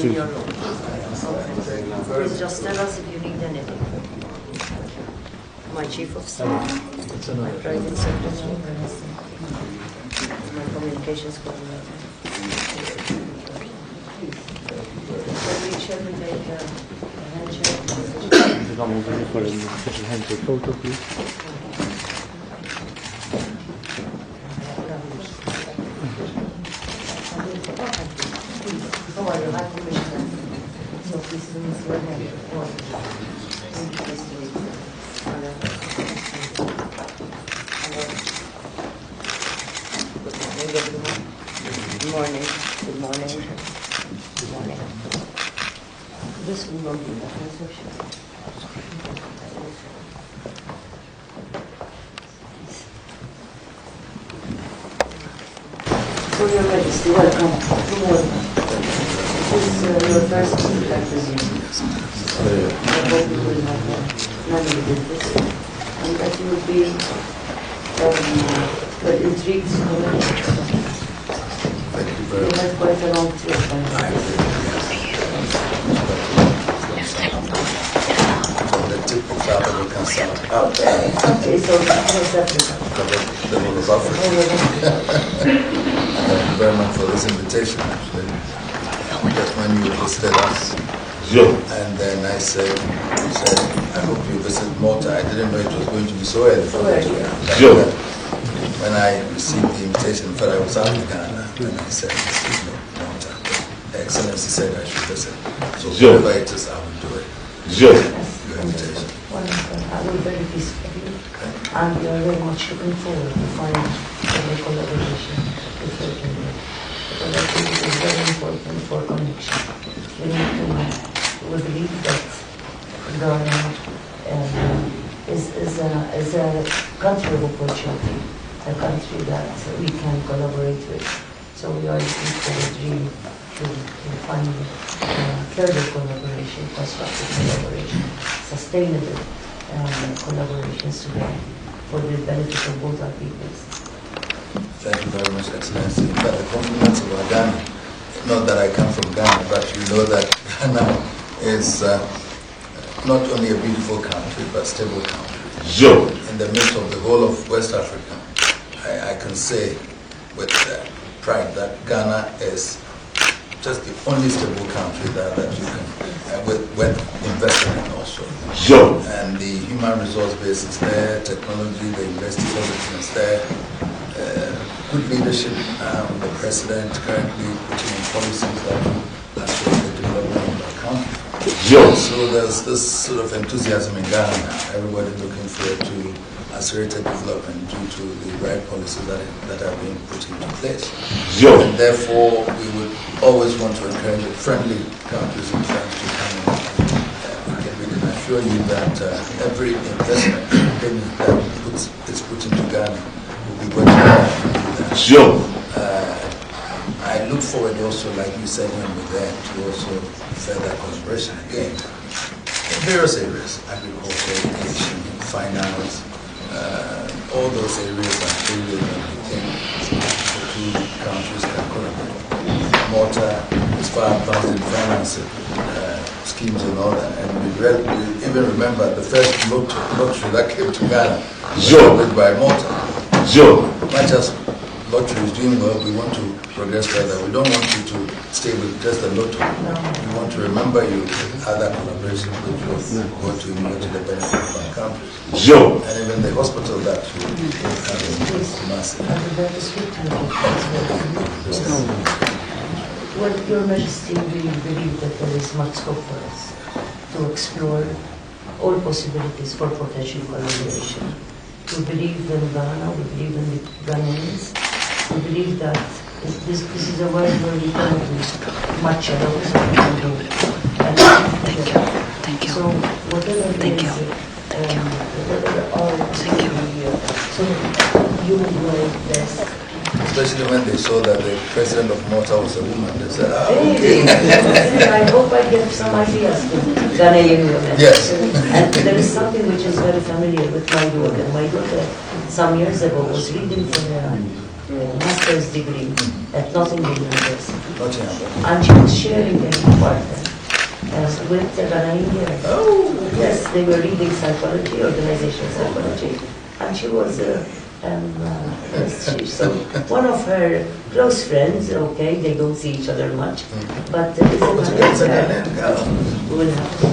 in your room. Please just tell us if you need anything. My chief of staff, my private secretary, my communications coordinator. Shall we take a handshake? For a special handshake photo, please. Good morning. Good morning. Good morning. This will not be the transaction. So, Your Majesty, welcome. Good morning. your first contact with you. I hope you will have many with this, and that you will be well intrigued to know. Thank you very You much. had quite a long trip. The tip of that we can start. Okay, so that was definitely. The whole of Africa. Thank you very much for this invitation, actually. Just when you hosted us. And then I said, I hope you visit Malta. I didn't know it was going to be so early for you. When I received the invitation, I thought I was out of Ghana. And I said, Malta. Excellency said I should visit. So whatever it is, I will do it. Your invitation. Wonderful. I will very pleased for you. And we are very much looking forward to find a collaboration with your community. Because I think it is very important for connection. We need to we believe that Ghana is a country of opportunity, a country that we can collaborate with. So we are looking forward really to find further collaboration, constructive collaboration, sustainable collaborations together for the benefit of both our peoples. Thank you very much, Excellency. In fact, the compliments about Ghana, not that I come from Ghana, but you know that Ghana is not only a beautiful country, but a stable country. In the midst of the whole of West Africa, I can say with pride that Ghana is just the only stable country that you can, with investment also. And the human resource base is there, technology, the university, everything is there. Good leadership, the president currently putting in policies that will accelerate the development of our country. So there's this sort of enthusiasm in Ghana now. Everybody looking forward to accelerated development due to the right policies that are being put into place. And therefore, we would always want to encourage friendly countries and friends to come in. We can assure you that every investment that is put into Ghana will be working hard. I look forward also, like you said when we were there, to also further collaboration again in various areas: agriculture, education, finance, all those areas are areas that we think the two countries can collaborate. Malta is far advanced in financing schemes and all that, and we even remember the first lottery that came to Ghana was by Malta. Not just lottery is doing well, we want to progress further. We don't want you to stay with just the lottery. We want to remember you with other collaboration which will go to the benefit of our country. And even the hospital that will have a massive. Well, Your Majesty, we believe that there is much scope for us to explore all possibilities for potential collaboration. We believe in Ghana, we believe in the Ghanaians. We believe that this is a world where we can do much alone, so we can do a lot together. Thank you. So whatever Thank you. whatever our so you will do your best. Especially when they saw that the president of Malta was a woman, they said, Hey, I hope I get some ideas from Ghanaian women. Yes. And there is something which is very familiar with my daughter. My daughter, some years ago, was reading for her master's degree at Nottingham University. And she was sharing a partner with the Ghanaian. Oh, yes, they were reading psychology, organizational psychology. And she was so one of her close friends, okay, they don't see each other much, but we will have to.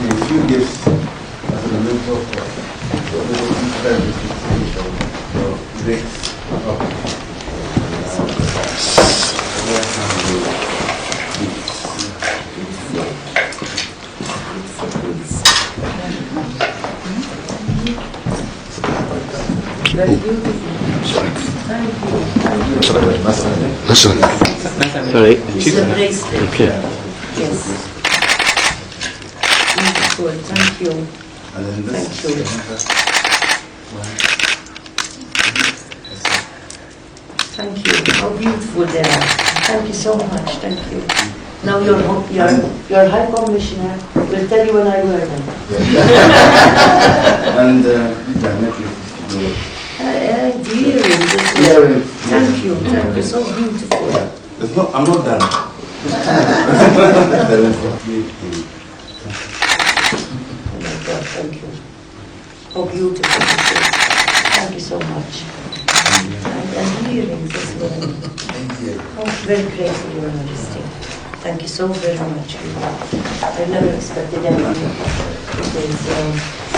A few gifts as a memento for Very beautiful. Thank you. Listen. Sorry. It's a bracelet. Okay. Yes. Beautiful. Thank you. And then this. Thank you. Thank you. How beautiful they are. Thank you so much. Thank you. Now your High Commissioner will tell you when I wear them. And these are necklaces to do. The earrings as well. Thank you. Thank you. So beautiful. I'm not done. Oh my God, thank you. How beautiful this is. Thank you so much. And earrings as well. Oh, very grateful, Your Majesty. Thank you so very much. I never expected anything. It is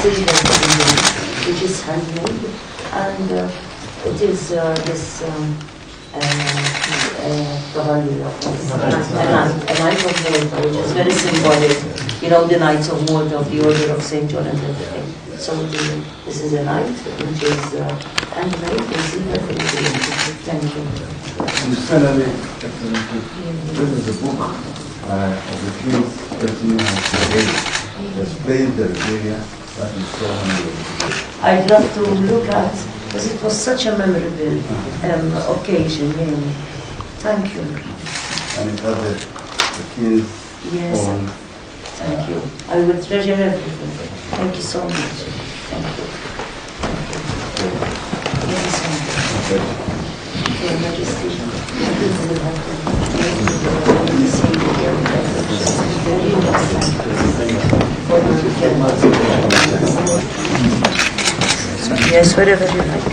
silver earring, which is handmade, and it is this a knight of Malta, which is very symbolic. You know, the Knights of Malta of the Order of St. John and everything. So this is a knight, which is handmade in silver. Thank you. And finally, Excellency, this is the book of the King's Testimony has explained the regalia that is so wonderful. I'd love to look at, because it was such a memorable occasion, really. Thank you. And it has the King's Yes. own. Thank you. I will treasure everything. Thank you so much. Thank you. Thank you. Yes, thank you. Your Majesty, thank you for the help. Thank you for the same very nice. Yes, whatever you like.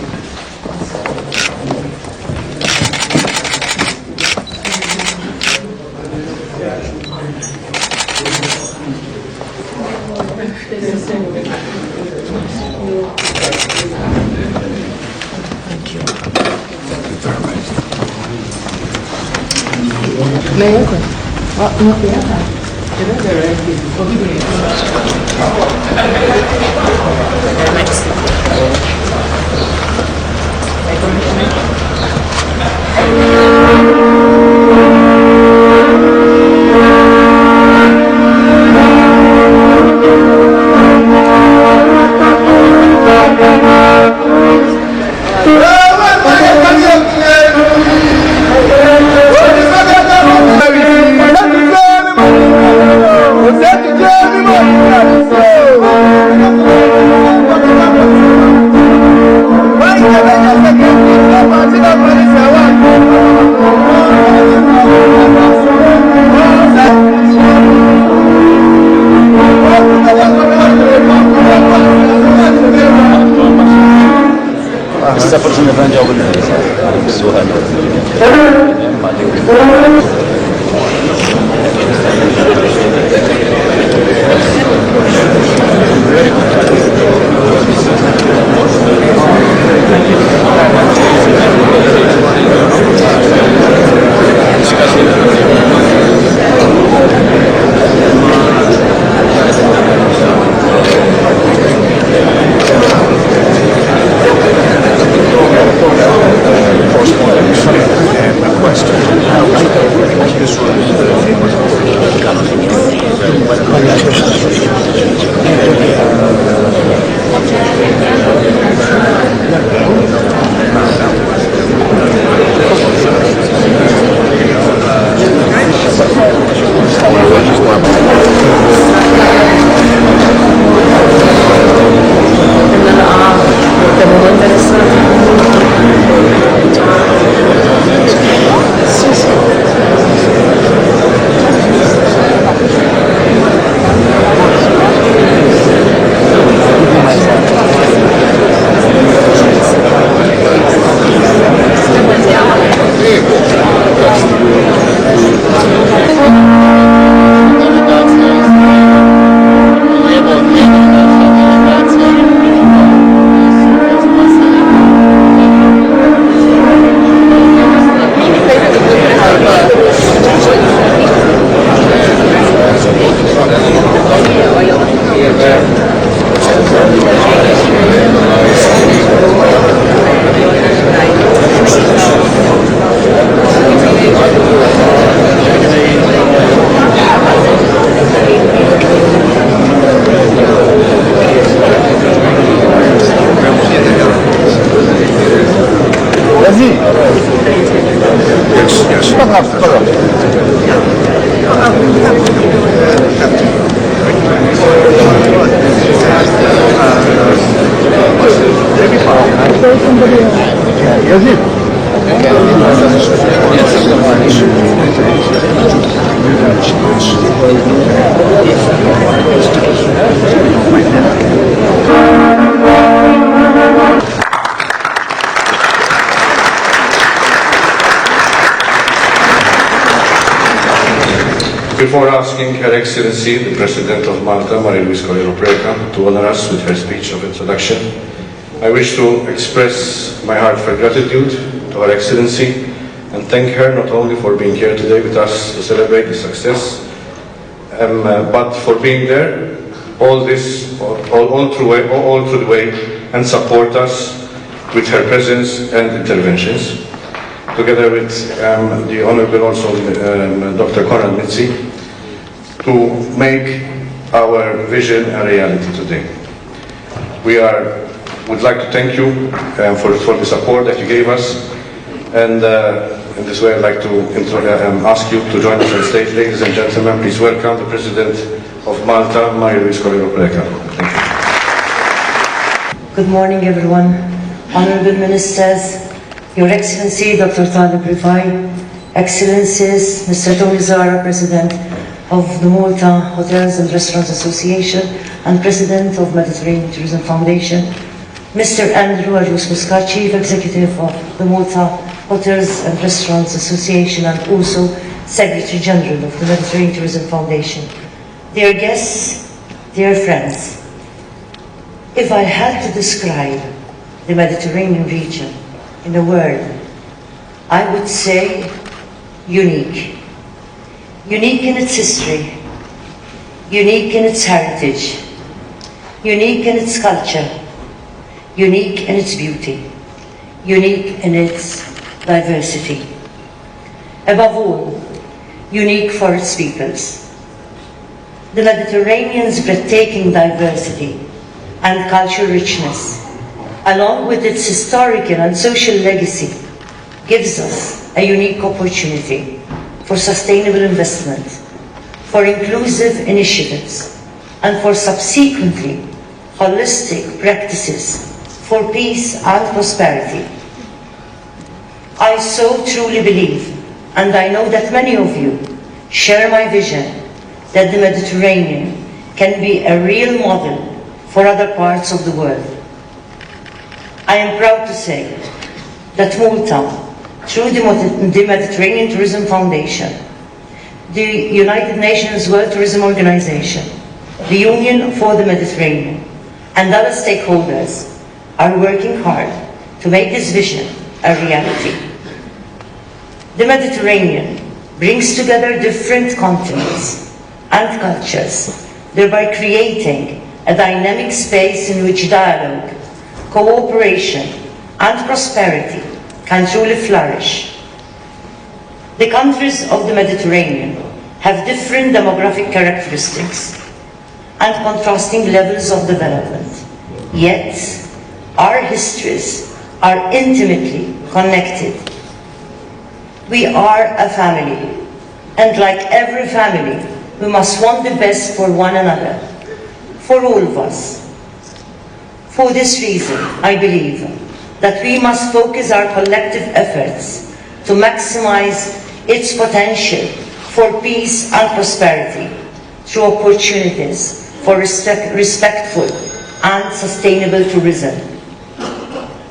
This Before asking Her Excellency, the President of Malta, Marie-Louise Colero-Preca, to honor us with her speech of introduction, I wish to express my heartfelt gratitude to Her Excellency and thank her not only for being here today with us to celebrate the success, but for being there all through the way and support us with her presence and interventions, together with the Honourable also Dr. Konrad Mitzi, to make our vision a reality today. We would like to thank you for the support that you gave us, and in this way I'd like to ask you to join us on stage. Ladies and gentlemen, please welcome the President of Malta, Marie-Louise Colero-Preca. Thank you. Good morning, everyone. Honourable Ministers, Your Excellency Dr. Talib Rifai, Excellencies, Mr. Tony Zara, President of the Malta Hotels and Restaurants Association and President of Mediterranean Tourism Foundation, Mr. Andrew Ajus Muscat, Chief Executive of the Malta Hotels and Restaurants Association and also Secretary General of the Mediterranean Tourism Foundation. Dear guests, dear friends, if I had to describe the Mediterranean region in a word, I would say unique. Unique in its history, unique in its heritage, unique in its culture, unique in its beauty, unique in its diversity. Above all, unique for its peoples. The Mediterranean's breathtaking diversity and cultural richness, along with its historical and social legacy, gives us a unique opportunity for sustainable investment, for inclusive initiatives, and for subsequently holistic practices for peace and prosperity. I so truly believe, and I know that many of you share my vision, that the Mediterranean can be a real model for other parts of the world. I am proud to say that Malta, through the Mediterranean Tourism Foundation, the United Nations World Tourism Organization, the Union for the Mediterranean, and other stakeholders are working hard to make this vision a reality. The Mediterranean brings together different continents and cultures, thereby creating a dynamic space in which dialogue, cooperation, and prosperity can truly flourish. The countries of the Mediterranean have different demographic characteristics and contrasting levels of development, yet our histories are intimately connected. We are a family, and like every family, we must want the best for one another, for all of us. For this reason, I believe that we must focus our collective efforts to maximize its potential for peace and prosperity through opportunities for respectful and sustainable tourism.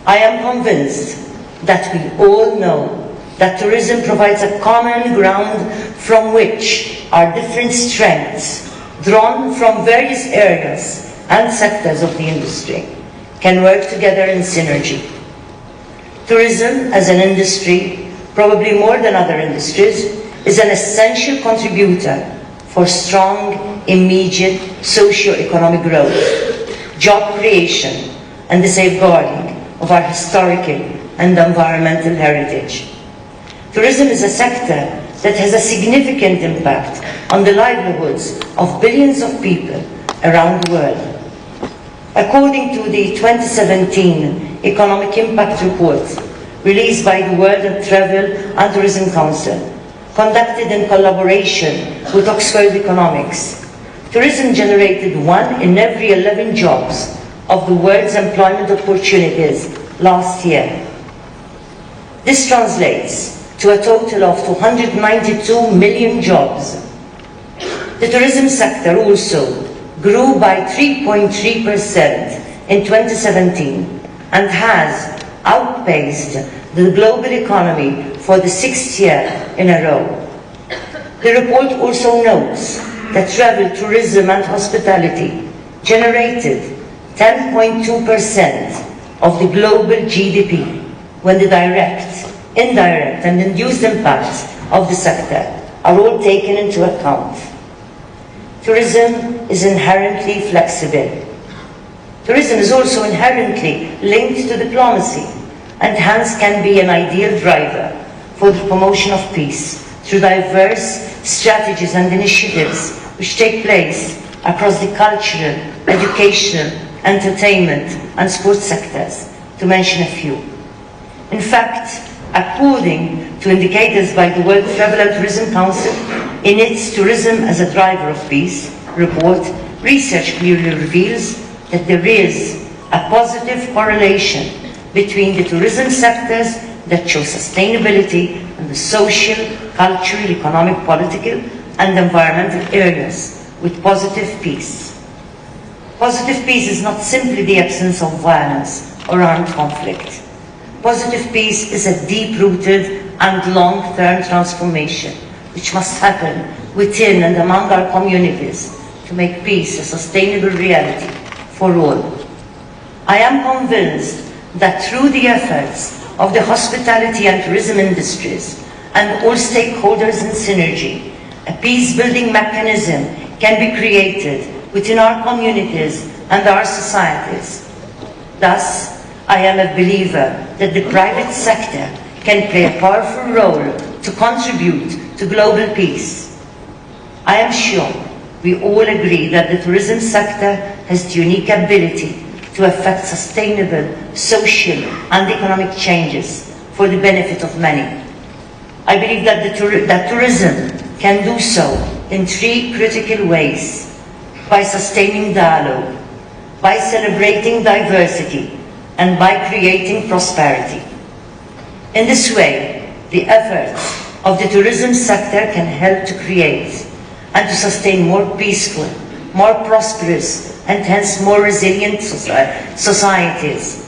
I am convinced that we all know that tourism provides a common ground from which our different strengths, drawn from various areas and sectors of the industry, can work together in synergy. Tourism as an industry, probably more than other industries, is an essential contributor for strong, immediate socio-economic growth, job creation, and the safeguarding of our historical and environmental heritage. Tourism is a sector that has a significant impact on the livelihoods of billions of people around the world. According to the 2017 Economic Impact Report released by the World Travel and Tourism Council, conducted in collaboration with Oxford Economics. Tourism generated 1 in every 11 jobs of the world's employment opportunities last year. This translates to a total of 292 million jobs. The tourism sector also grew by 3.3% in 2017 and has outpaced the global economy for the 6th year in a row. The report also notes that travel, tourism and hospitality generated 10.2% of the global GDP when the direct, indirect and induced impacts of the sector are all taken into account. Tourism is inherently flexible. Tourism is also inherently linked to diplomacy and hence can be an ideal driver for the promotion of peace through diverse strategies and initiatives which take place across the cultural, educational, entertainment and sports sectors, to mention a few. In fact, according to indicators by the World Travel and Tourism Council, in its Tourism as a Driver of Peace report, research clearly reveals that there is a positive correlation between the tourism sectors that show sustainability and the social, cultural, economic, political and environmental areas with positive peace. Positive peace is not simply the absence of violence or armed conflict. Positive peace is a deep-rooted and long-term transformation which must happen within and among our communities to make peace a sustainable reality for all. I am convinced that through the efforts of the hospitality and tourism industries and all stakeholders in synergy, a peace-building mechanism can be created within our communities and our societies. Thus, I am a believer that the private sector can play a powerful role to contribute to global peace. I am sure we all agree that the tourism sector has the unique ability to affect sustainable social and economic changes for the benefit of many. I believe that tourism can do so in 3 critical ways: by sustaining dialogue, by celebrating diversity, and by creating prosperity. In this way, the efforts of the tourism sector can help to create and to sustain more peaceful, more prosperous, and hence more resilient societies.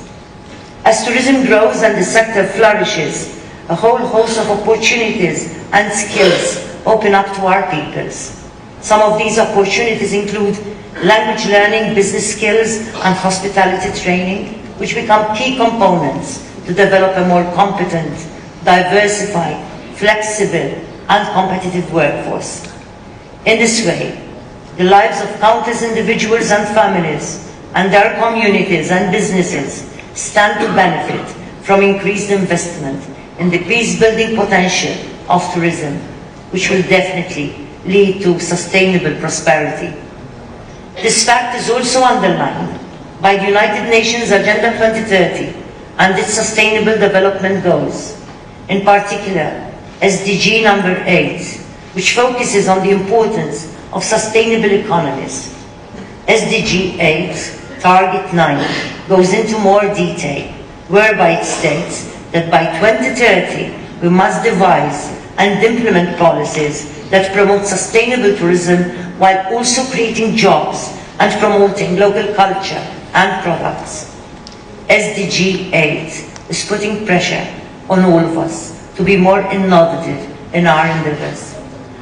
As tourism grows and the sector flourishes, a whole host of opportunities and skills open up to our peoples. Some of these opportunities include language learning, business skills, and hospitality training, which become key components to develop a more competent, diversified, flexible, and competitive workforce. In this way, the lives of countless individuals and families and their communities and businesses stand to benefit from increased investment in the peace-building potential of tourism, which will definitely lead to sustainable prosperity. This fact is also underlined by the United Nations Agenda 2030 and its Sustainable Development Goals, in particular SDG number 8, which focuses on the importance of sustainable economies. SDG 8, Target 9, goes into more detail, whereby it states that by 2030 we must devise and implement policies that promote sustainable tourism while also creating jobs and promoting local culture and products. SDG 8 is putting pressure on all of us to be more innovative in our endeavors.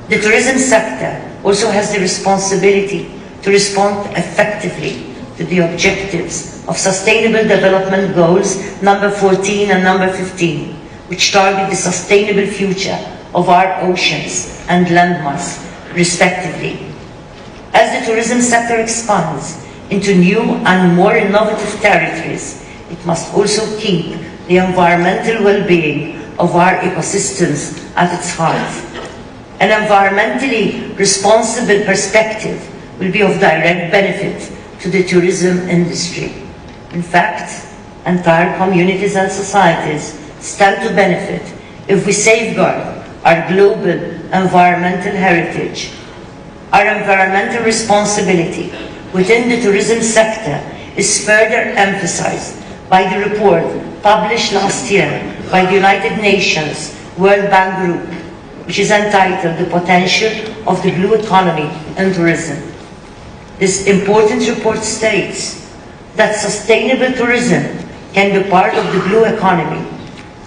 The tourism sector also has the responsibility to respond effectively to the objectives of Sustainable Development Goals number 14 and number 15, which target the sustainable future of our oceans and landmass, respectively. As the tourism sector expands into new and more innovative territories, it must also keep the environmental well-being of our ecosystems at its heart. An environmentally responsible perspective will be of direct benefit to the tourism industry. In fact, entire communities and societies stand to benefit if we safeguard our global environmental heritage. Our environmental responsibility within the tourism sector is further emphasized by the report published last year by the United Nations World Bank Group, which is entitled The Potential of the Blue Economy in Tourism. This important report states that sustainable tourism can be part of the blue economy,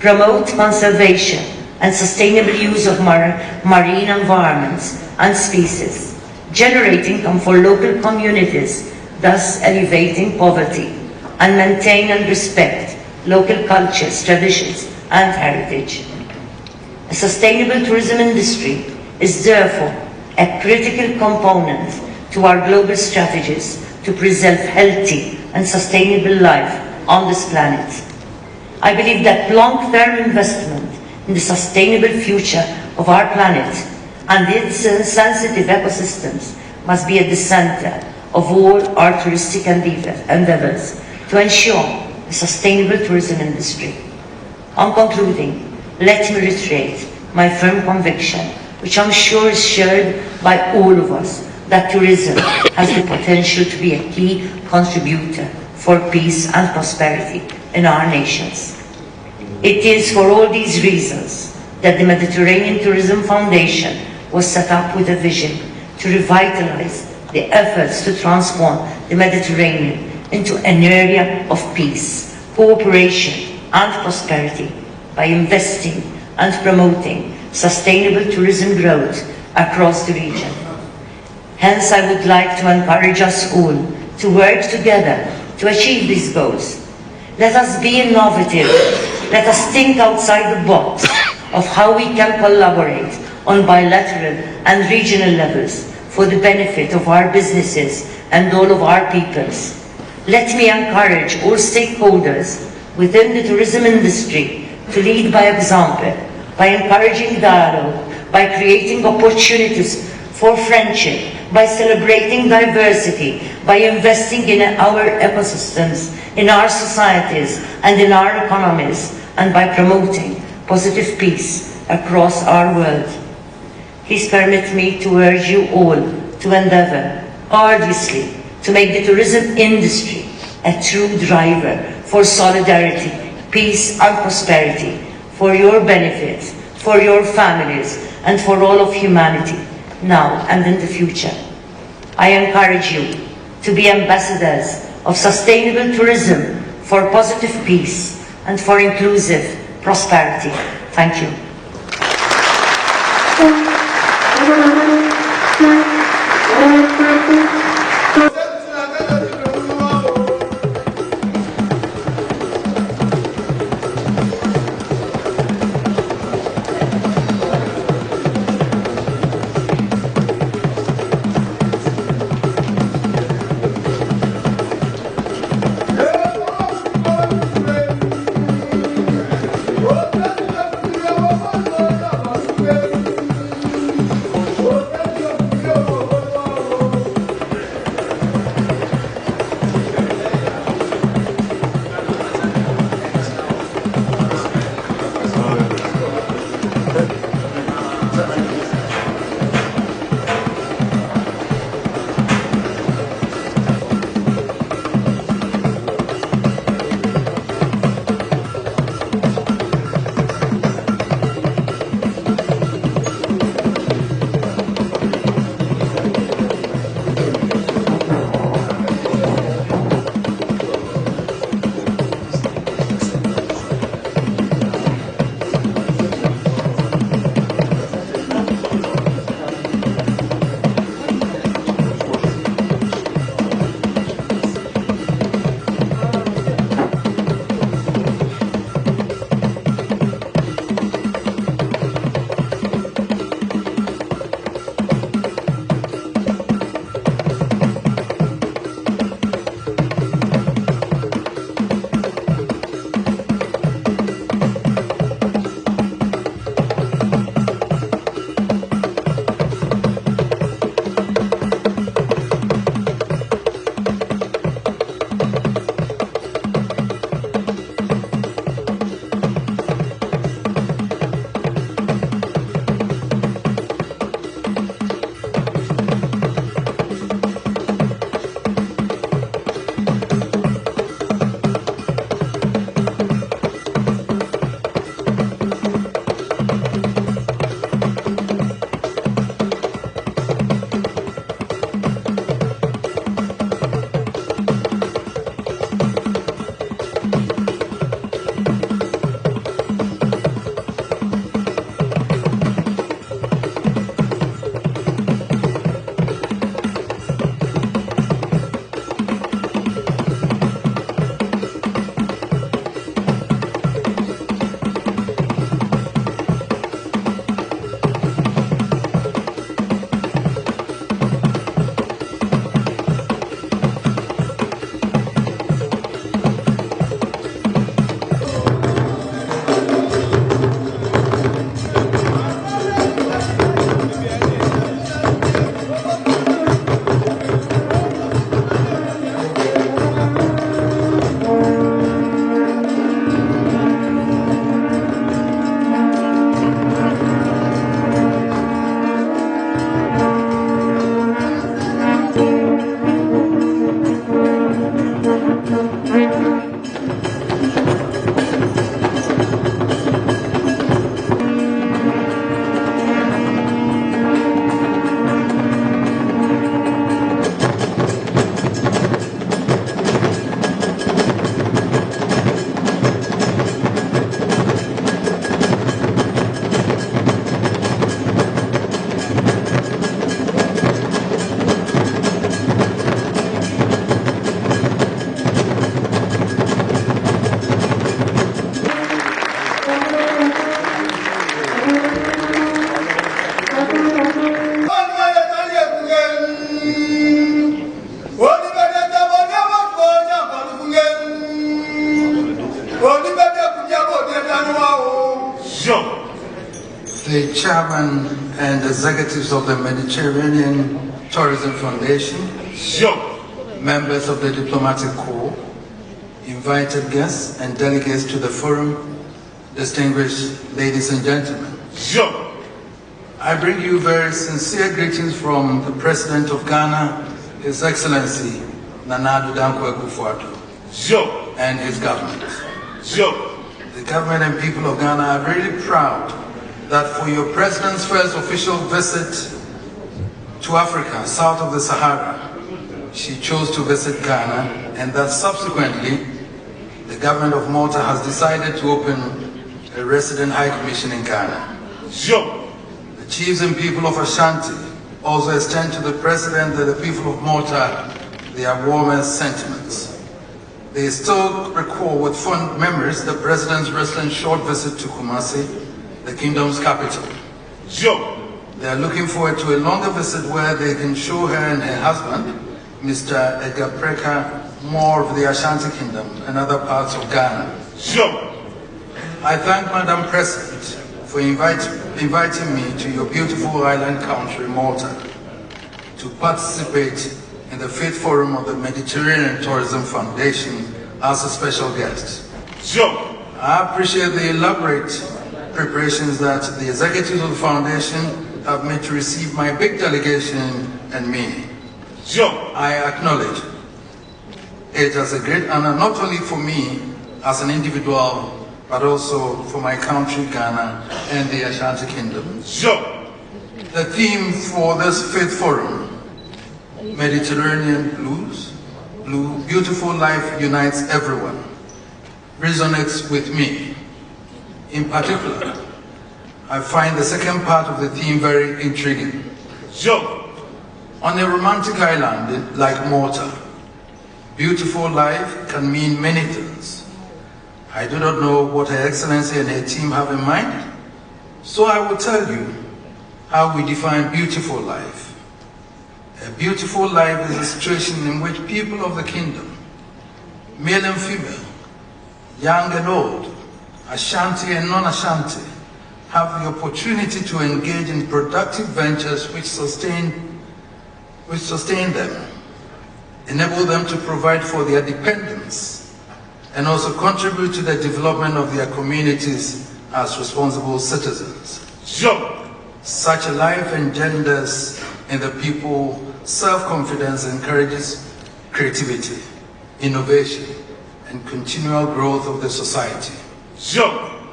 promote conservation and sustainable use of marine environments and species, generate income for local communities, thus alleviating poverty, and maintain and respect local cultures, traditions, and heritage. A sustainable tourism industry is therefore a critical component to our global strategies to preserve healthy and sustainable life on this planet. I believe that long-term investment in the sustainable future of our planet and its sensitive ecosystems must be at the center of all our touristic endeavors to ensure a sustainable tourism industry. On concluding, let me reiterate my firm conviction, which I'm sure is shared by all of us, that tourism has the potential to be a key contributor for peace and prosperity in our nations. It is for all these reasons that the Mediterranean Tourism Foundation was set up with a vision to revitalize the efforts to transform the Mediterranean into an area of peace, cooperation and prosperity by investing and promoting sustainable tourism growth across the region. Hence, I would like to encourage us all to work together to achieve these goals. Let us be innovative. Let us think outside the box of how we can collaborate on bilateral and regional levels for the benefit of our businesses and all of our peoples. Let me encourage all stakeholders within the tourism industry to lead by example, by encouraging dialogue, by creating opportunities for friendship, by celebrating diversity, by investing in our ecosystems, in our societies and in our economies, and by promoting positive peace across our world. Please permit me to urge you all to endeavor arduously to make the tourism industry a true driver for solidarity, peace and prosperity, for your benefit, for your families, and for all of humanity, now and in the future. I encourage you to be ambassadors of sustainable tourism for positive peace and for inclusive prosperity. Thank you. Oh, The chairman and executives of the Mediterranean Tourism Foundation, members of the diplomatic corps, invited guests and delegates to the forum, distinguished ladies and gentlemen. I bring you very sincere greetings from the President of Ghana, His Excellency Nana Addo Dankwa Akufo-Addo, and his government. The government and people of Ghana are really proud that for your President's first official visit to Africa, south of the Sahara, she chose to visit Ghana, and that subsequently, the government of Malta has decided to open a resident high commission in Ghana. The chiefs and people of Asante also extend to the President and the people of Malta their warmest sentiments. They still recall with fond memories the President's recent short visit to Kumasi, the kingdom's capital. They are looking forward to a longer visit where they can show her and her husband, Mr. Edgar Preka, more of the Ashanti Kingdom and other parts of Ghana. I thank Madam President for inviting me to your beautiful island country, Malta, to participate in the 5th Forum of the Mediterranean Tourism Foundation as a special guest. I appreciate the elaborate preparations that the executives of the foundation have made to receive my big delegation and me. I acknowledge it as a great honor, not only for me as an individual, but also for my country, Ghana, and the Ashanti Kingdom. The theme for this 5th Forum, Mediterranean Blues, Beautiful Life Unites Everyone, resonates with me. In particular, I find the second part of the theme very intriguing. On a romantic island like Malta, beautiful life can mean many things. I do not know what Her Excellency and her team have in mind, so I will tell you how we define beautiful life. A beautiful life is a situation in which people of the kingdom, male and female, young and old, Ashanti and non-Ashanti, have the opportunity to engage in productive ventures which sustain them, enable them to provide for their dependents, and also contribute to the development of their communities as responsible citizens. Such a life engenders in the people self-confidence, encourages creativity, innovation, and continual growth of the society.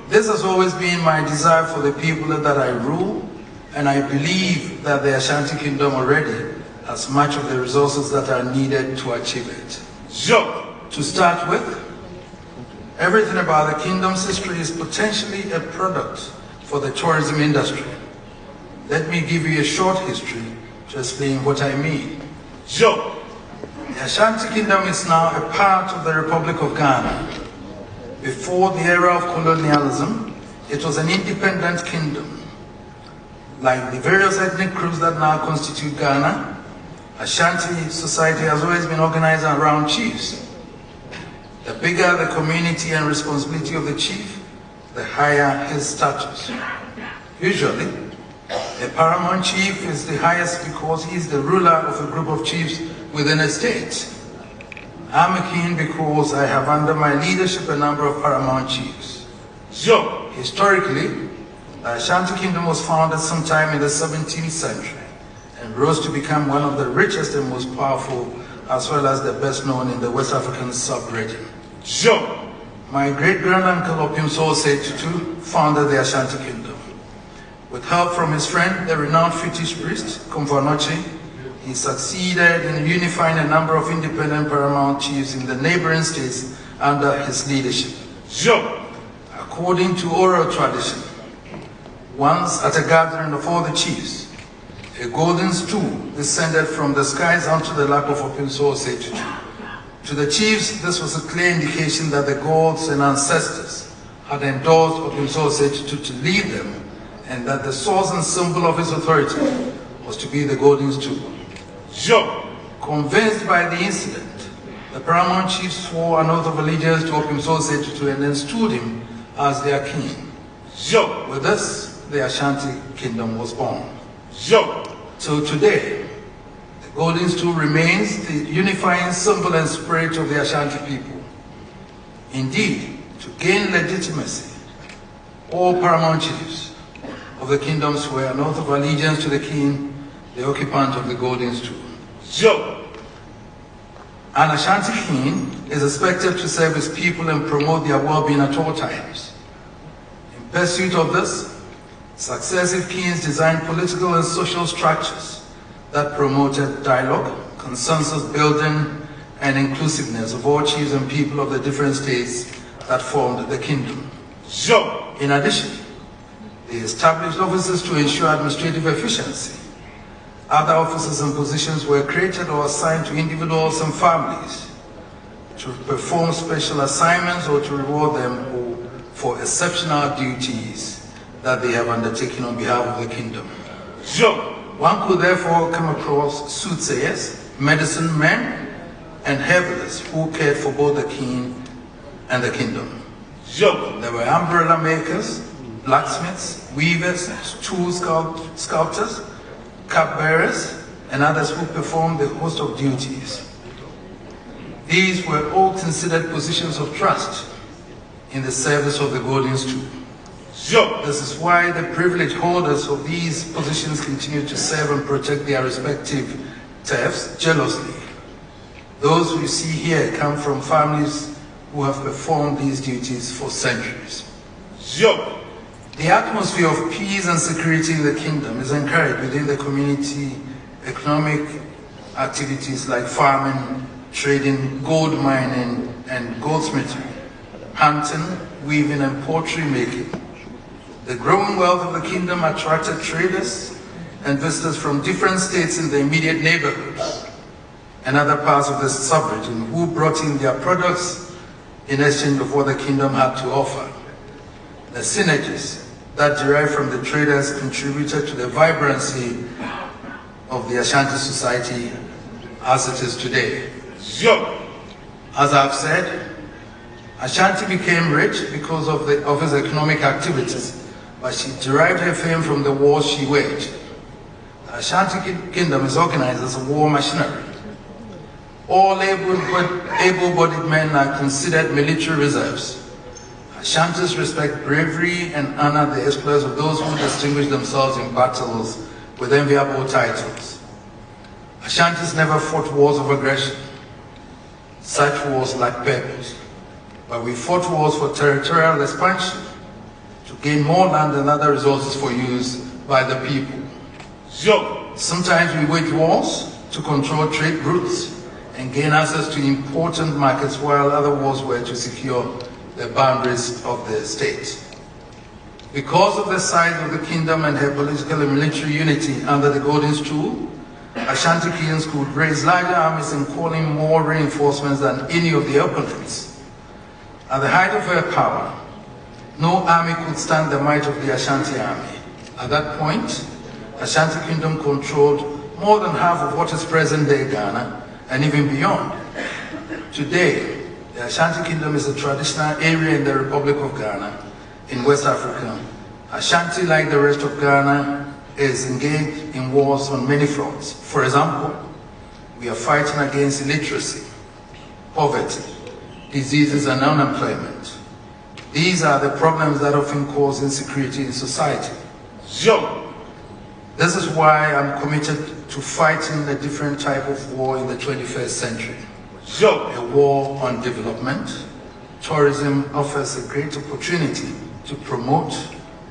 This has always been my desire for the people that I rule, and I believe that the Ashanti Kingdom already has much of the resources that are needed to achieve it. To start with, everything about the kingdom's history is potentially a product for the tourism industry. Let me give you a short history to explain what I mean. The Ashanti Kingdom is now a part of the Republic of Ghana. Before the era of colonialism, it was an independent kingdom. Like the various ethnic groups that now constitute Ghana, Ashanti society has always been organized around chiefs. The bigger the community and responsibility of the chief, the higher his status. Usually, a paramount chief is the highest because he is the ruler of a group of chiefs within a state. I'm a king because I have under my leadership a number of paramount chiefs. Historically, the Ashanti Kingdom was founded sometime in the 17th century and rose to become one of the richest and most powerful, as well as the best known in the West African sub-region. My great-granduncle Opimso Setutu founded the Ashanti Kingdom. With help from his friend, the renowned Fetish priest, Kumvanochi, he succeeded in unifying a number of independent paramount chiefs in the neighboring states under his leadership. According to oral tradition, once at a gathering of all the chiefs, a golden stool descended from the skies onto the lap of Opimso Setutu. To the chiefs, this was a clear indication that the gods and ancestors had endorsed Opimso Setutu to lead them, and that the source and symbol of his authority was to be the golden stool. Convinced by the incident, the paramount chiefs swore an oath of allegiance to Opimso Setutu and then stood him as their king. With this, the Ashanti Kingdom was born. So today, the golden stool remains the unifying symbol and spirit of the Ashanti people. Indeed, to gain legitimacy, all paramount chiefs of the kingdoms were an oath of allegiance to the king, the occupant of the golden stool. An Ashanti king is expected to serve his people and promote their well-being at all times. In pursuit of this, successive kings designed political and social structures that promoted dialogue, consensus building, and inclusiveness of all chiefs and people of the different states that formed the kingdom. In addition, they established offices to ensure administrative efficiency. Other offices and positions were created or assigned to individuals and families to perform special assignments or to reward them for exceptional duties that they have undertaken on behalf of the kingdom. One could therefore come across soothsayers, medicine men, and herbalists who cared for both the king and the kingdom. There were umbrella makers, blacksmiths, weavers, tool sculptors, cupbearers, and others who performed a host of duties. These were all considered positions of trust in the service of the golden stool. This is why the privileged holders of these positions continue to serve and protect their respective turfs jealously. Those we see here come from families who have performed these duties for centuries. The atmosphere of peace and security in the kingdom is encouraged within the community. Economic activities like farming, trading, gold mining, and goldsmithing, hunting, weaving, and pottery making. The growing wealth of the kingdom attracted traders and visitors from different states in the immediate neighborhoods and other parts of the sub-region who brought in their products in exchange of what the kingdom had to offer. The synergies that derived from the traders contributed to the vibrancy of the Ashanti society as it is today. As I've said, Ashanti became rich because of his economic activities, but she derived her fame from the wars she waged. The Ashanti Kingdom is organized as a war machinery. All able-bodied men are considered military reserves. Ashantis respect bravery and honor the exploits of those who distinguish themselves in battles with enviable titles. Ashantis never fought wars of aggression. Such wars lack purpose. But we fought wars for territorial expansion, to gain more land and other resources for use by the people. Sometimes we wage wars to control trade routes and gain access to important markets, while other wars were to secure the boundaries of the state. Because of the size of the kingdom and her political and military unity under the golden stool, Ashanti kings could raise larger armies and call in more reinforcements than any of the opponents. At the height of her power, no army could stand the might of the Ashanti army. At that point, Ashanti kingdom controlled more than half of what is present-day Ghana and even beyond. Today, the Ashanti Kingdom is a traditional area in the Republic of Ghana in West Africa. Ashanti, like the rest of Ghana, is engaged in wars on many fronts. For example, we are fighting against illiteracy, poverty, diseases, and unemployment. These are the problems that often cause insecurity in society. This is why I'm committed to fighting a different type of war in the 21st century. A war on development. Tourism offers a great opportunity to promote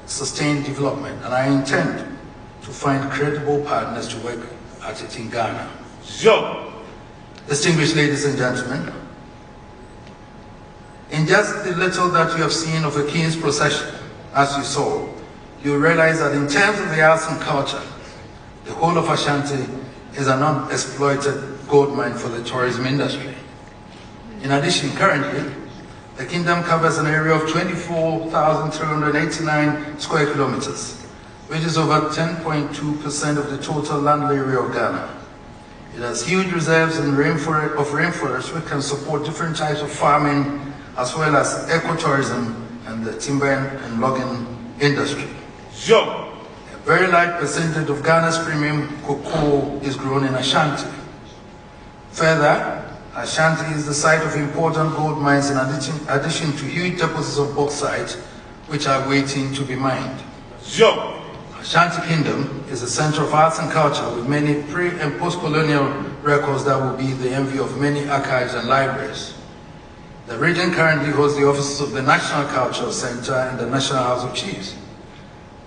sustained development, and I intend to find credible partners to work at it in Ghana. Distinguished ladies and gentlemen, in just the little that you have seen of a king's procession, as you saw, you realize that in terms of the arts and culture, the whole of Ashanti is an unexploited gold mine for the tourism industry. In addition, currently, the kingdom covers an area of 24,389 square kilometers, which is over 10.2% of the total land area of Ghana. It has huge reserves of rainforests which can support different types of farming, as well as ecotourism and the timber and logging industry. A very large percentage of Ghana's premium cocoa is grown in Asante. Further, Asante is the site of important gold mines in addition to huge deposits of bauxite which are waiting to be mined. Asante Kingdom is a center of arts and culture with many pre- and post-colonial records that will be the envy of many archives and libraries. The region currently hosts the offices of the National Cultural Center and the National House of Chiefs.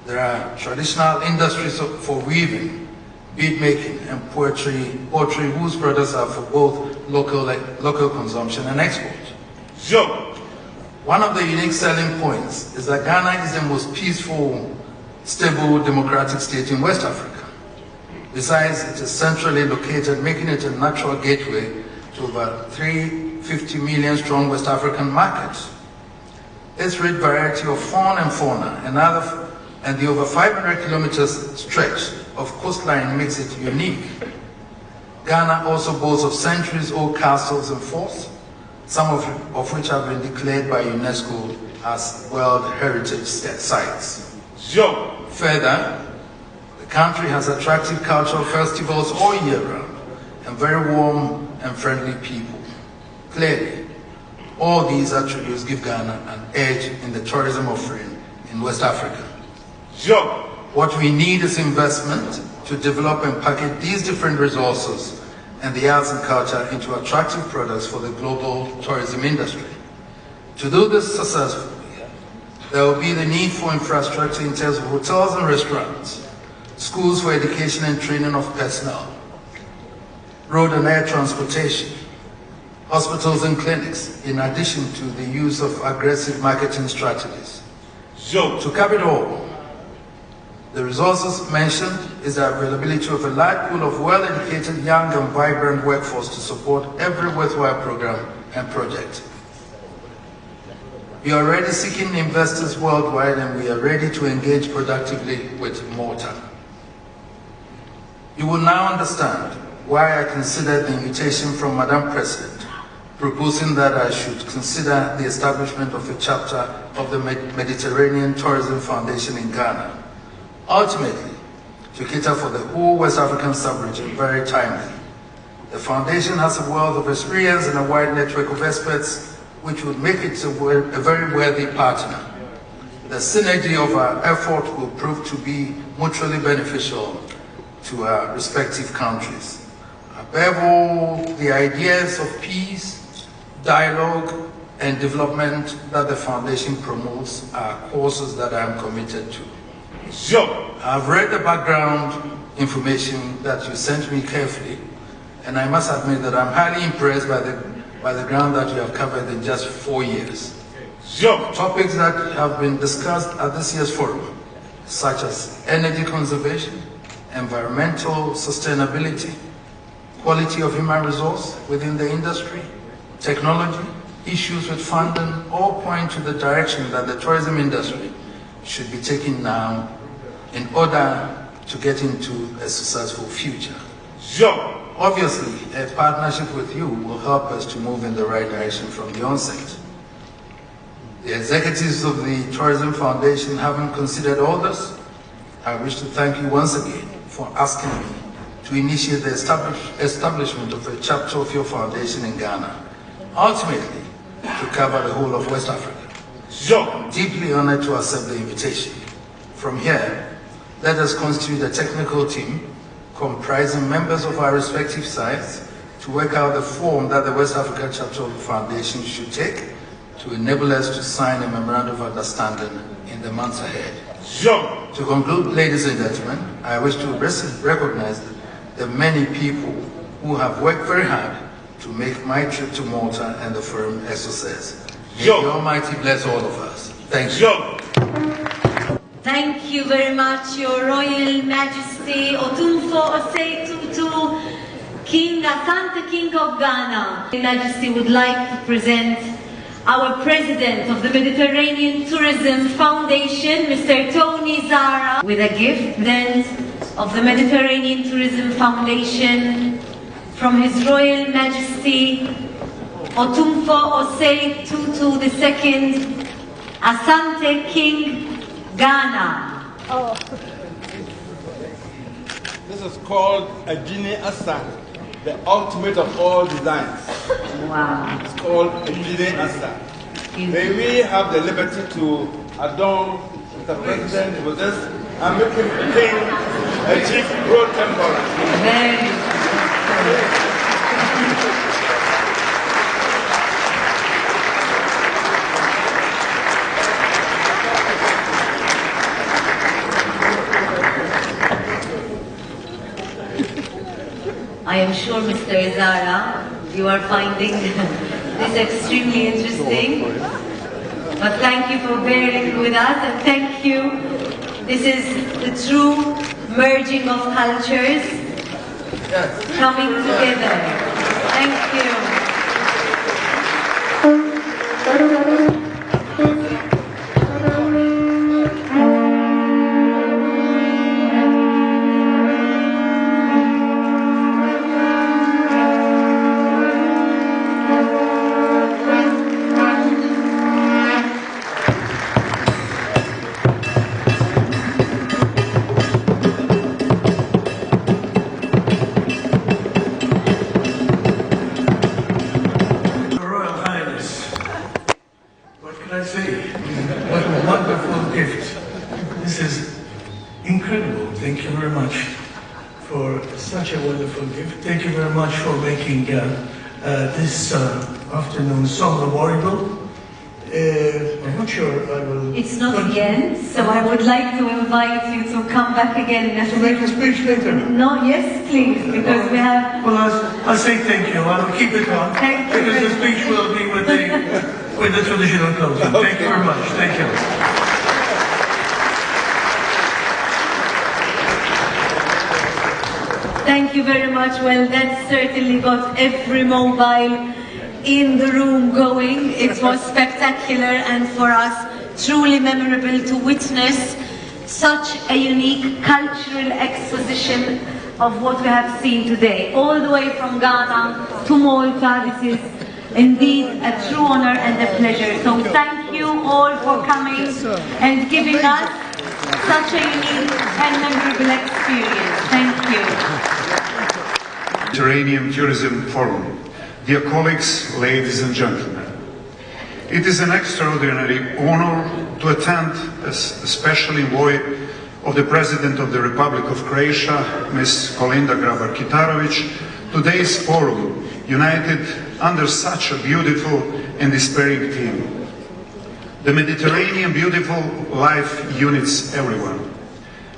There are traditional industries for weaving, bead making, and poetry whose products are for both local consumption and export. One of the unique selling points is that Ghana is the most peaceful, stable, democratic state in West Africa. Besides, it is centrally located, making it a natural gateway to over 350 million strong West African markets. Its rich variety of fauna and the over 500 kilometers stretch of coastline makes it unique. Ghana also boasts of centuries-old castles and forts, some of which have been declared by UNESCO as World Heritage Sites. Further, the country has attractive cultural festivals all year round and very warm and friendly people. Clearly, all these attributes give Ghana an edge in the tourism offering in West Africa. What we need is investment to develop and package these different resources and the arts and culture into attractive products for the global tourism industry. To do this successfully, there will be the need for infrastructure in terms of hotels and restaurants, schools for education and training of personnel, road and air transportation, hospitals and clinics, in addition to the use of aggressive marketing strategies. To cap it all, the resources mentioned is the availability of a large pool of well-educated, young and vibrant workforce to support every worthwhile program and project. We are already seeking investors worldwide and we are ready to engage productively with Malta. You will now understand why I considered the invitation from Madam President, proposing that I should consider the establishment of a chapter of the Mediterranean Tourism Foundation in Ghana. Ultimately, to cater for the whole West African sub-region very timely. The foundation has a wealth of experience and a wide network of experts which would make it a very worthy partner. The synergy of our effort will prove to be mutually beneficial to our respective countries. Above all, the ideas of peace, dialogue, and development that the foundation promotes are causes that I am committed to. I've read the background information that you sent me carefully, and I must admit that I'm highly impressed by the ground that you have covered in just 4 years. Topics that have been discussed at this year's forum, such as energy conservation, environmental sustainability, quality of human resource within the industry, technology, issues with funding, all point to the direction that the tourism industry should be taking now in order to get into a successful future. Obviously, a partnership with you will help us to move in the right direction from the onset. The executives of the Tourism Foundation, having considered all this, I wish to thank you once again for asking me to initiate the establishment of a chapter of your foundation in Ghana, ultimately to cover the whole of West Africa. I'm deeply honored to accept the invitation. From here, let us constitute a technical team comprising members of our respective sites to work out the form that the West Africa chapter of the foundation should take to enable us to sign a memorandum of understanding in the months ahead. To conclude, ladies and gentlemen, I wish to recognize the many people who have worked very hard to make my trip to Malta and the forum a success. May the Almighty bless all of us. Thank you. Thank you very much, Your Royal Majesty Otumfo Osei Tutu, King Asante, King of Ghana. Your Majesty would like to present our President of the Mediterranean Tourism Foundation, Mr. Tony Zara, with a gift then of the Mediterranean Tourism Foundation from His Royal Majesty Otumfo Osei Tutu II, Asante King Ghana. This is called a genie Asante, the ultimate of all designs. Wow. It's called a genie Asante. May we have the liberty to adorn Mr. President with this and make him king, a chief pro tempore. Very I am sure, Mr. Izara, you are finding this extremely interesting. But thank you for bearing with us, and thank you. This is the true merging of cultures coming together. Thank you. What a wonderful gift. This is incredible. Thank you very much for such a wonderful gift. Thank you very much for making this afternoon so memorable. I'm not sure I will... It's not the end, so I would like to invite you to come back again To make a speech later? No, yes, please, because we have... Well, I'll say thank you. I'll keep it on. Thank you. Because the speech will be with the traditional closing. Thank you very much. Thank you. Thank you very much. Well, that certainly got every mobile in the room going. It was spectacular, and for us, truly memorable to witness such a unique cultural exposition of what we have seen today. All the way from Ghana to Malta, this is indeed a true honor and a pleasure. So thank you all for coming and giving us such a unique and memorable experience. Thank you. Mediterranean Tourism Forum. Dear colleagues, ladies and gentlemen, it is an extraordinary honor to attend a special envoy of the President of the Republic of Croatia, Ms. Kolinda Grabar-Kitarović, today's forum, united under such a beautiful and inspiring theme. The Mediterranean beautiful life unites everyone,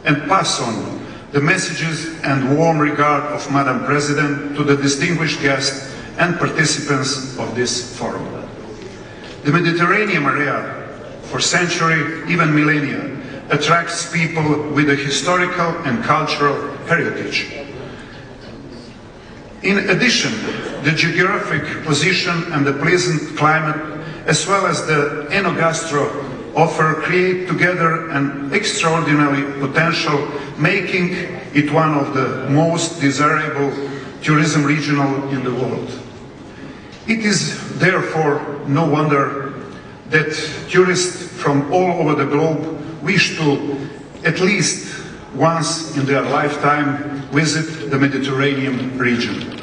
and pass on the messages and warm regard of Madam President to the distinguished guests and participants of this forum. The Mediterranean area, for centuries, even millennia, attracts people with a historical and cultural heritage. In addition, the geographic position and the pleasant climate, as well as the enogastro offer, create together an extraordinary potential, making it one of the most desirable tourism regional in the world. It is therefore no wonder that tourists from all over the globe wish to, at least once in their lifetime, visit the Mediterranean region.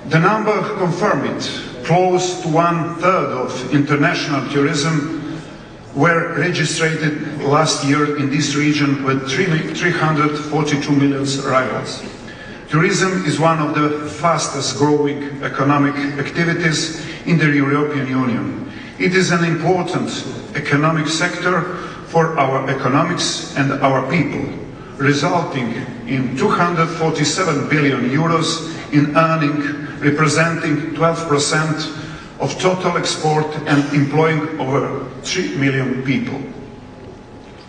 The number confirmed it. Close to 1/3 of international tourism were registered last year in this region with 342 million arrivals. Tourism is one of the fastest growing economic activities in the European Union. It is an important economic sector for our economics and our people, resulting in 247 billion euros in earning, representing 12% of total export and employing over 3 million people.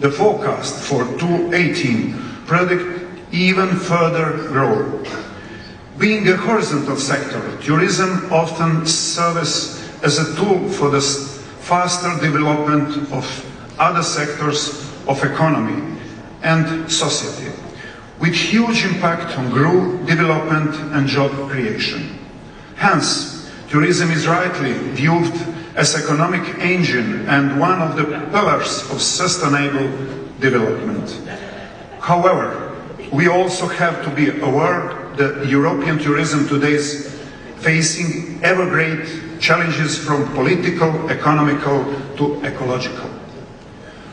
The forecast for 2018 predict even further growth. Being a horizontal sector, tourism often serves as a tool for the faster development of other sectors of economy and society, with huge impact on growth, development and job creation. Hence, tourism is rightly viewed as economic engine and one of the pillars of sustainable development. However, we also have to be aware that European tourism today is facing ever great challenges from political, economical to ecological.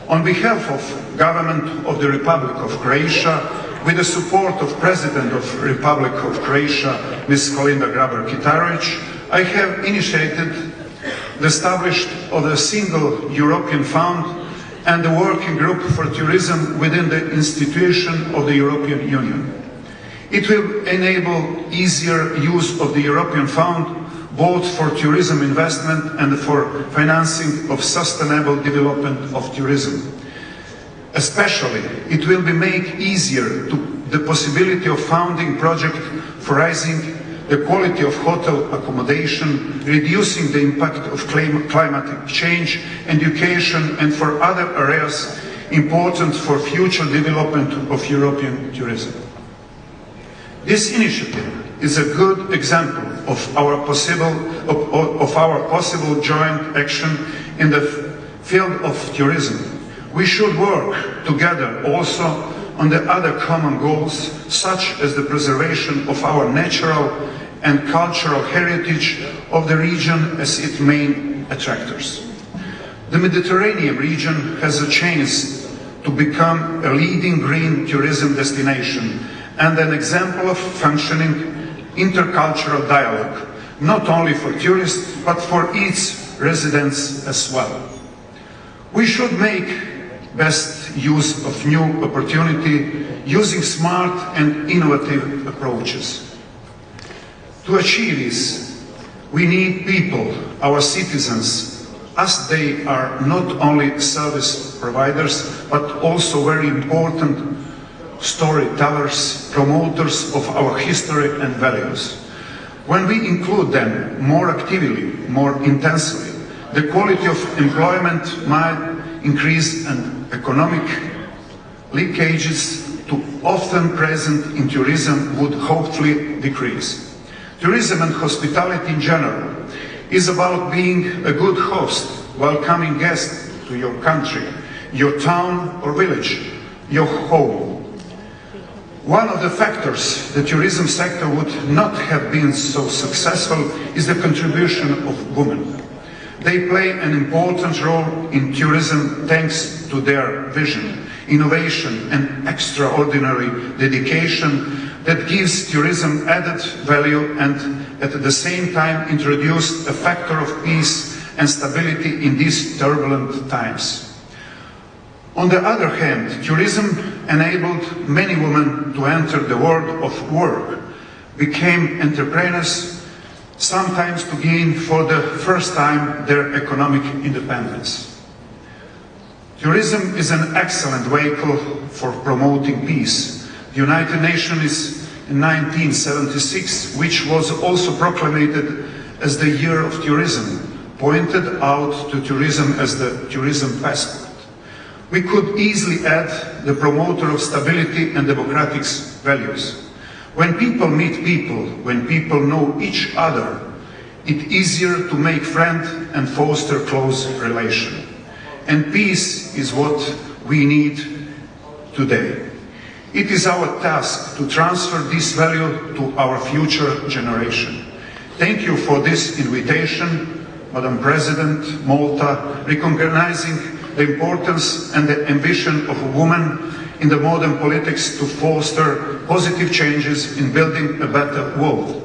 On behalf of Government of the Republic of Croatia, with the support of President of the Republic of Croatia, Ms. Kolinda Grabar-Kitarović, I have initiated the establishment of a single European fund and the working group for tourism within the institution of the European Union. It will enable easier use of the European fund both for tourism investment and for financing of sustainable development of tourism. Especially, it will be made easier the possibility of funding projects for raising the quality of hotel accommodation, reducing the impact of climate change, education, and for other areas important for future development of European tourism. This initiative is a good example of our possible joint action in the field of tourism. We should work together also on the other common goals, such as the preservation of our natural and cultural heritage of the region as its main attractors. The Mediterranean region has a chance to become a leading green tourism destination and an example of functioning intercultural dialogue, not only for tourists, but for its residents as well. We should make best use of new opportunity using smart and innovative approaches. To achieve this, we need people, our citizens, as they are not only service providers, but also very important storytellers, promoters of our history and values. When we include them more actively, more intensely, the quality of employment might increase and economic leakages too often present in tourism would hopefully decrease. Tourism and hospitality in general is about being a good host, welcoming guests to your country, your town or village, your home. One of the factors the tourism sector would not have been so successful is the contribution of women. They play an important role in tourism thanks to their vision, innovation and extraordinary dedication that gives tourism added value and at the same time introduced a factor of peace and stability in these turbulent times. On the other hand, tourism enabled many women to enter the world of work, became entrepreneurs, sometimes to gain for the first time their economic independence. Tourism is an excellent vehicle for promoting peace. The United Nations in 1976, which was also proclaimed as the Year of Tourism, pointed out to tourism as the tourism passport. We could easily add the promoter of stability and democratic values. When people meet people, when people know each other, it's easier to make friends and foster close relations. And peace is what we need today. It is our task to transfer this value to our future generation. Thank you for this invitation, Madam President, Malta, recognizing the importance and the ambition of a woman in the modern politics to foster positive changes in building a better world,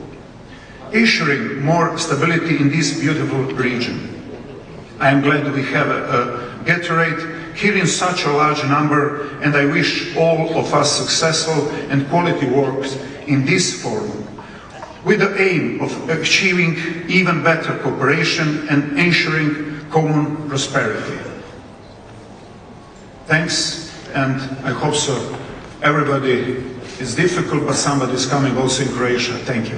ensuring more stability in this beautiful region. I am glad we have a Gatorade here in such a large number, and I wish all of us successful and quality works in this forum, with the aim of achieving even better cooperation and ensuring common prosperity. Thanks, and I hope so. Everybody is difficult, but somebody is coming also in Croatia. Thank you.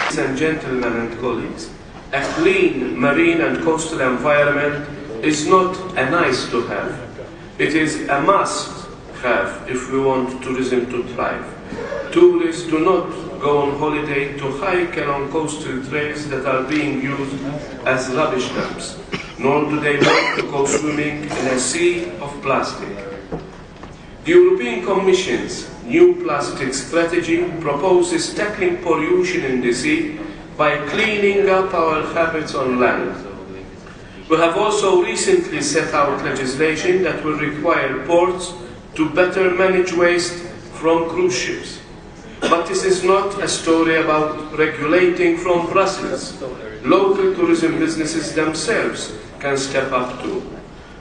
Ladies and gentlemen and colleagues, a clean marine and coastal environment is not a nice to have. It is a must have if we want tourism to thrive. Tourists do not go on holiday to hike along coastal trails that are being used as rubbish dumps, nor do they want to go swimming in a sea of plastic. The European Commission's new plastic strategy proposes tackling pollution in the sea by cleaning up our habits on land. We have also recently set out legislation that will require ports to better manage waste from cruise ships. But this is not a story about regulating from Brussels. Local tourism businesses themselves can step up too.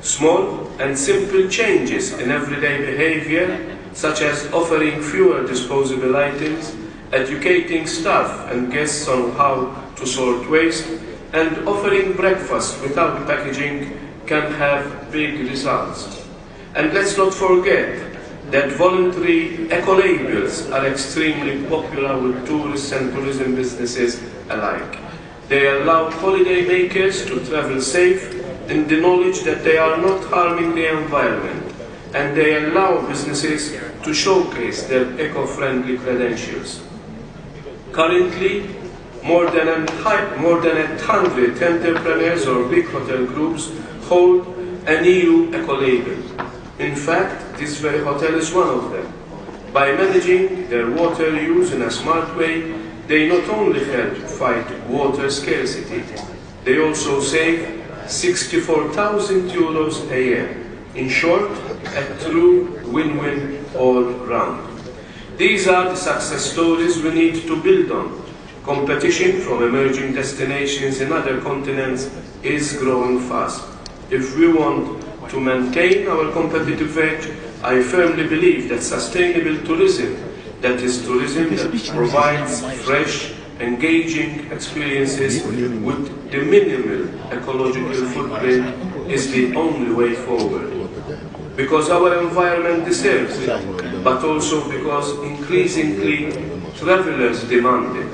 Small and simple changes in everyday behavior, such as offering fewer disposable items, educating staff and guests on how to sort waste, and offering breakfast without packaging can have big results. And let's not forget that voluntary eco-labels are extremely popular with tourists and tourism businesses alike. They allow holiday makers to travel safe in the knowledge that they are not harming the environment, and they allow businesses to showcase their eco-friendly credentials. Currently, more than 100 entrepreneurs or big hotel groups hold an EU eco-label. In fact, this very hotel is one of them. By managing their water use in a smart way, they not only help fight water scarcity, they also save 64,000 euros a year. In short, a true win-win all round. These are the success stories we need to build on. Competition from emerging destinations in other continents is growing fast. If we want to maintain our competitive edge, I firmly believe that sustainable tourism, that is tourism that provides fresh, engaging experiences with the minimal ecological footprint, is the only way forward. Because our environment deserves it, but also because increasingly travelers demand it.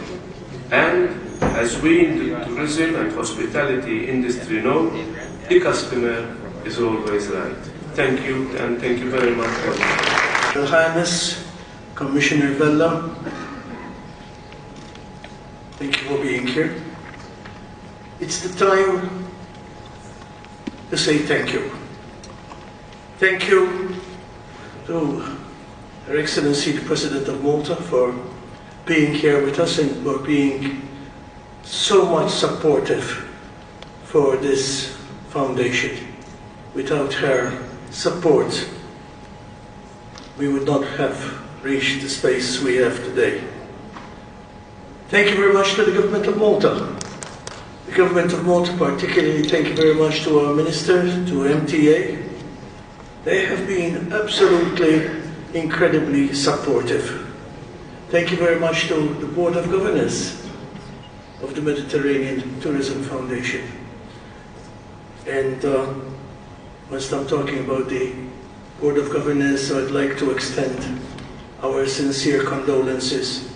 And as we in the tourism and hospitality industry know, the customer is always right. Thank you, and thank you very much. Your Highness, Commissioner Vella, thank you for being here. It's the time to say thank you. Thank you to Her Excellency the President of Malta for being here with us and for being so much supportive for this foundation. Without her support, we would not have reached the space we have today. Thank you very much to the Government of Malta. The Government of Malta particularly, thank you very much to our Minister, to MTA. They have been absolutely incredibly supportive. Thank you very much to the Board of Governors of the Mediterranean Tourism Foundation. And whilst I'm talking about the Board of Governors, I'd like to extend our sincere condolences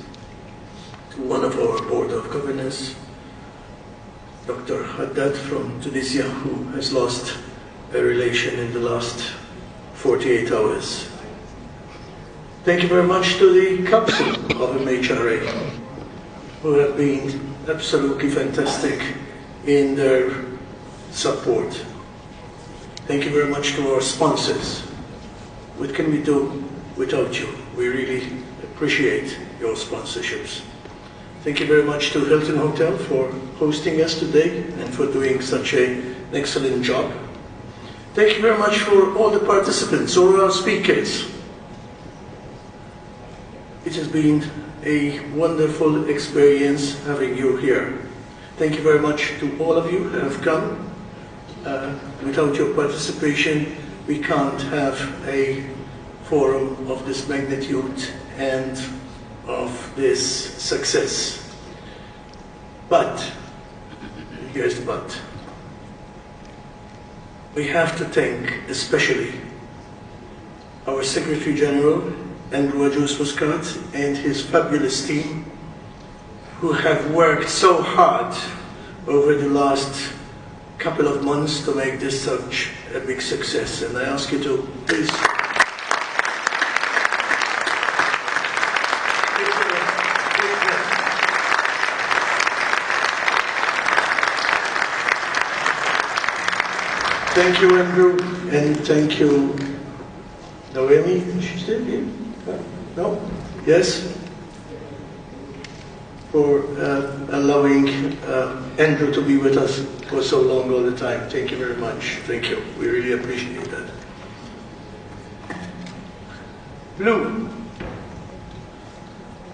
to one of our Board of Governors, Dr. Haddad from Tunisia, who has lost a relation in the last 48 hours. Thank you very much to the Council of MHRA, who have been absolutely fantastic in their support. Thank you very much to our sponsors. What can we do without you? We really appreciate your sponsorships. Thank you very much to Hilton Hotel for hosting us today and for doing such an excellent job. Thank you very much for all the participants, all our speakers. It has been a wonderful experience having you here. Thank you very much to all of you who have come. Without your participation, we can't have a forum of this magnitude and of this success. But, and here's the but, we have to thank especially our Secretary General, Andrew Muscat, and his fabulous team, who have worked so hard over the last couple of months to make this such a big success. And I ask you to please give Thank you, Andrew, and thank you, Noemi. Is she still here? No? Yes? For allowing Andrew to be with us for so long all the time. Thank you very much. Thank you. We really appreciate that. Blue.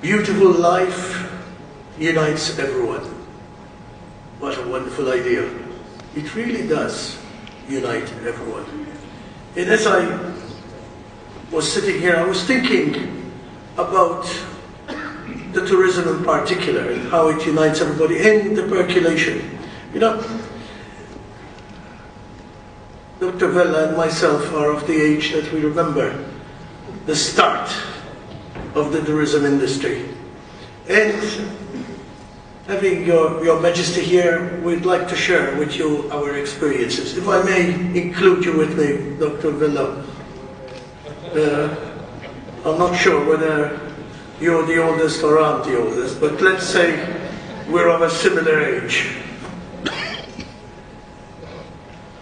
Beautiful life unites everyone. What a wonderful idea. It really does unite everyone. And as I was sitting here, I was thinking about the tourism in particular and how it unites everybody, and the percolation. You know, Dr. Vella and myself are of the age that we remember the start of the tourism industry. And having your Majesty here, we'd like to share with you our experiences. If I may include you with me, Dr. Villa. I'm not sure whether you're the oldest or I'm the oldest, but let's say we're of a similar age.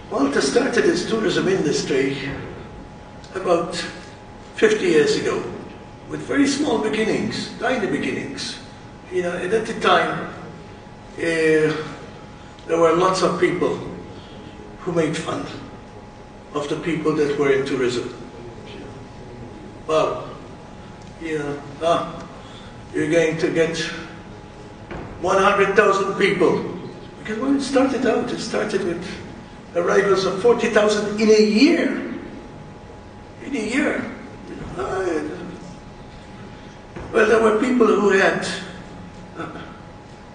Malta started its tourism industry about 50 years ago, with very small beginnings, tiny beginnings. You know, and at the time, there were lots of people who made fun of the people that were in tourism. Well, you know, you're going to get 100,000 people. Because when it started out, it started with arrivals of 40,000 in a year. In a year. Well, there were people who had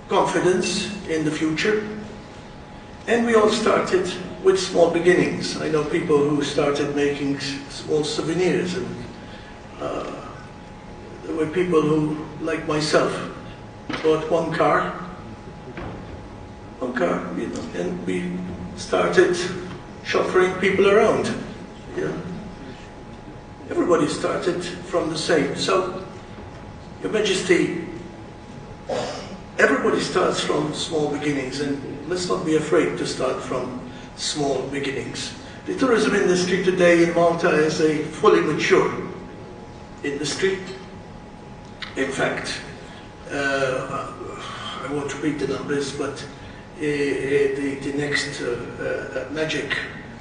confidence in the future, and we all started with small beginnings. I know people who started making small souvenirs, and there were people who, like myself, bought one car, you know, and we started chauffeuring people around. You know. Everybody started from the same. So, Your Majesty, everybody starts from small beginnings, and let's not be afraid to start from small beginnings. The tourism industry today in Malta is a fully mature industry. In fact, I won't read the numbers, but the next magic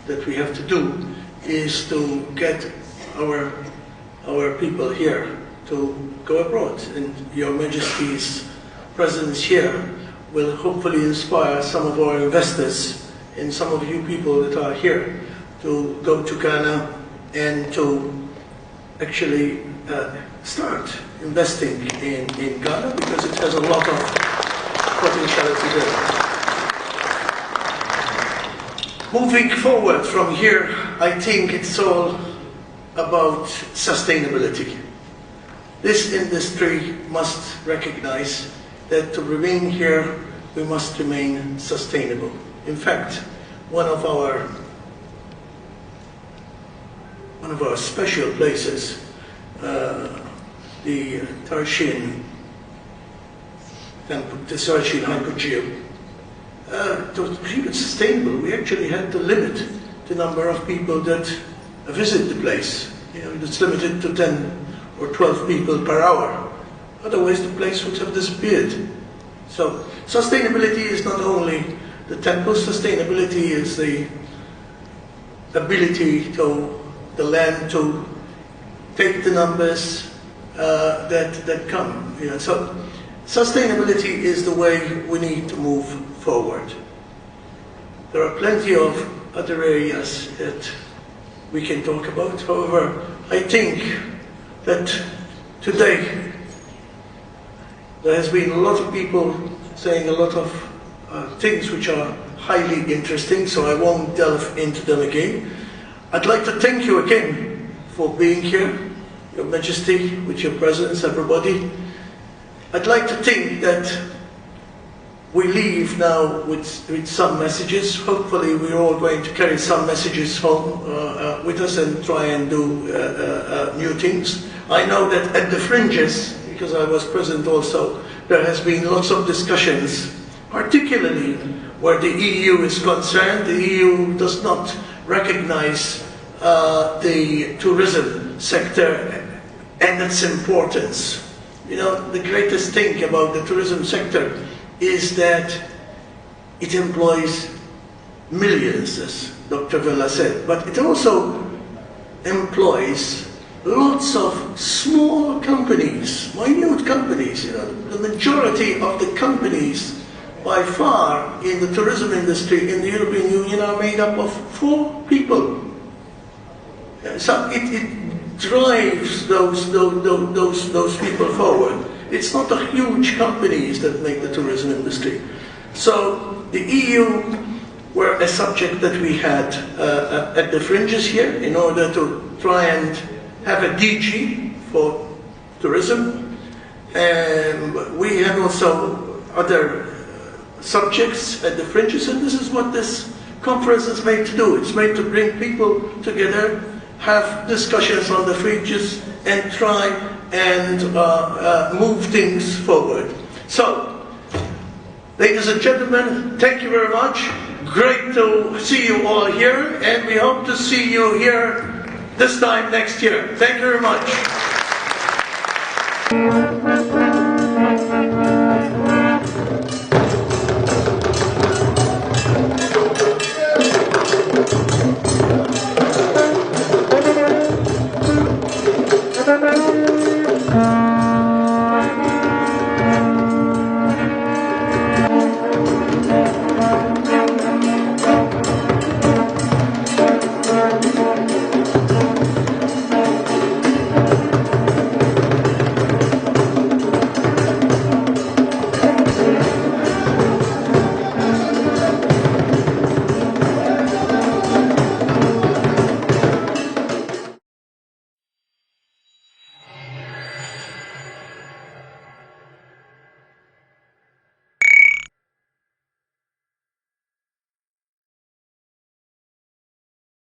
that we have to do is to get our people here to go abroad, and Your Majesty's presence here will hopefully inspire some of our investors and some of you people that are here to go to Ghana and to actually start investing in Ghana, because it has a lot of potentiality there. Moving forward from here, I think it's all about sustainability. This industry must recognize that to remain here, we must remain sustainable. In fact, one of our special places, the Tarsian Hypogeum, to keep it sustainable, we actually had to limit the number of people that visit the place. You know, it's limited to 10 or 12 people per hour. Otherwise, the place would have disappeared. So, sustainability is not only the temple, sustainability is the ability to the land to take the numbers that come. You know, so, sustainability is the way we need to move forward. There are plenty of other areas that we can talk about. However, I think that today there has been a lot of people saying a lot of things which are highly interesting, so I won't delve into them again. I'd like to thank you again for being here, Your Majesty, with your presence, everybody. I'd like to think that we leave now with some messages. Hopefully we're all going to carry some messages home with us and try and do new things. I know that at the fringes, because I was present also, there has been lots of discussions, particularly where the EU is concerned. The EU does not recognize the tourism sector and its importance. You know, the greatest thing about the tourism sector is that it employs millions, as Dr. Villa said, but it also employs lots of small companies, minute companies. You know, the majority of the companies by far in the tourism industry in the European Union are made up of 4 people. So it drives those people forward. It's not the huge companies that make the tourism industry. So the EU were a subject that we had at the fringes here in order to try and have a DG for tourism. We had also other subjects at the fringes, and this is what this conference is made to do. It's made to bring people together, have discussions on the fringes, and try and move things forward. So, ladies and gentlemen, thank you very much. Great to see you all here, and we hope to see you here this time next year. Thank you very much.